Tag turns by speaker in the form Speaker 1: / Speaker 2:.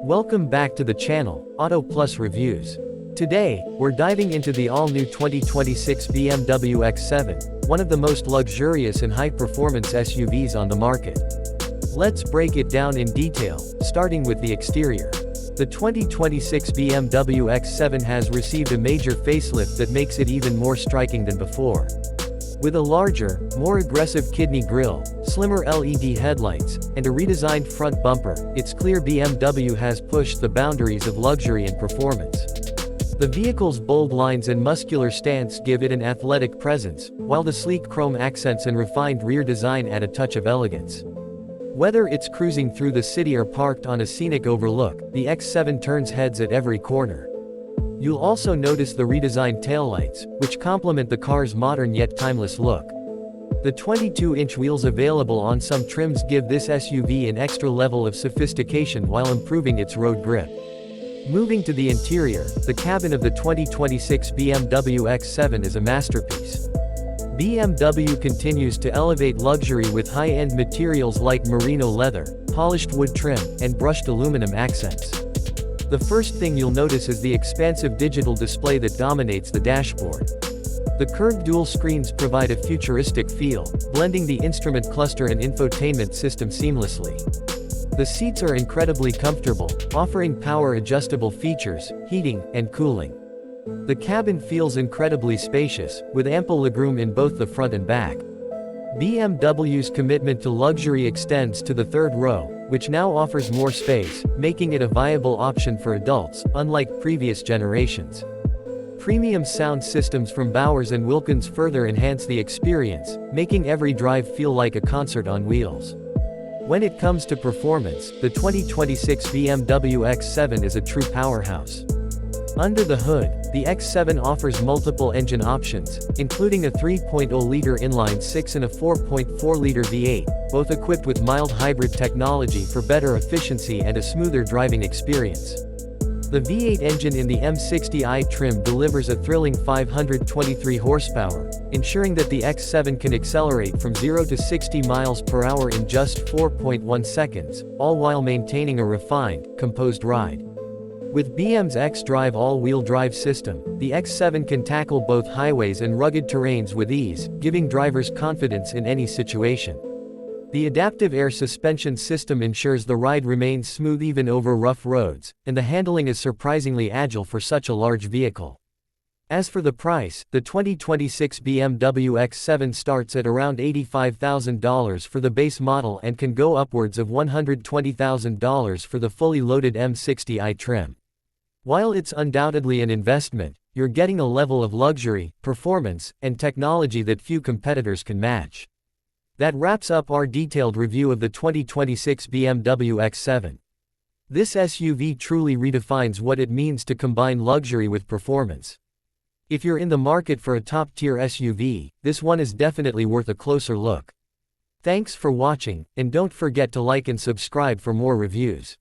Speaker 1: Welcome back to the channel, Auto Plus Reviews. Today, we're diving into the all-new 2026 BMW X7, one of the most luxurious and high-performance SUVs on the market. Let's break it down in detail, starting with the exterior. The 2026 BMW X7 has received a major facelift that makes it even more striking than before. With a larger, more aggressive kidney grille, slimmer LED headlights, and a redesigned front bumper, it's clear BMW has pushed the boundaries of luxury and performance. The vehicle's bold lines and muscular stance give it an athletic presence, while the sleek chrome accents and refined rear design add a touch of elegance. Whether it's cruising through the city or parked on a scenic overlook, the X7 turns heads at every corner. You'll also notice the redesigned taillights, which complement the car's modern yet timeless look. The 22-inch wheels available on some trims give this SUV an extra level of sophistication while improving its road grip. Moving to the interior, the cabin of the 2026 BMW X7 is a masterpiece. BMW continues to elevate luxury with high-end materials like merino leather, polished wood trim, and brushed aluminum accents. The first thing you'll notice is the expansive digital display that dominates the dashboard. The curved dual screens provide a futuristic feel, blending the instrument cluster and infotainment system seamlessly. The seats are incredibly comfortable, offering power-adjustable features, heating, and cooling. The cabin feels incredibly spacious, with ample legroom in both the front and back. BMW's commitment to luxury extends to the third row, which now offers more space, making it a viable option for adults, unlike previous generations. Premium sound systems from Bowers & Wilkins further enhance the experience, making every drive feel like a concert on wheels. When it comes to performance, the 2026 BMW X7 is a true powerhouse. Under the hood, the X7 offers multiple engine options, including a 3.0-liter inline-6 and a 4.4-liter V8, both equipped with mild hybrid technology for better efficiency and a smoother driving experience. The V8 engine in the M60i trim delivers a thrilling 523 horsepower, ensuring that the X7 can accelerate from 0 to 60 miles per hour in just 4.1 seconds, all while maintaining a refined, composed ride. With BM's xDrive all-wheel drive system, the X7 can tackle both highways and rugged terrains with ease, giving drivers confidence in any situation. The adaptive air suspension system ensures the ride remains smooth even over rough roads, and the handling is surprisingly agile for such a large vehicle. As for the price, the 2026 BMW X7 starts at around $85,000 for the base model and can go upwards of $120,000 for the fully loaded M60i trim. While it's undoubtedly an investment, you're getting a level of luxury, performance, and technology that few competitors can match. That wraps up our detailed review of the 2026 BMW X7. This SUV truly redefines what it means to combine luxury with performance. If you're in the market for a top-tier SUV, this one is definitely worth a closer look. Thanks for watching, and don't forget to like and subscribe for more reviews.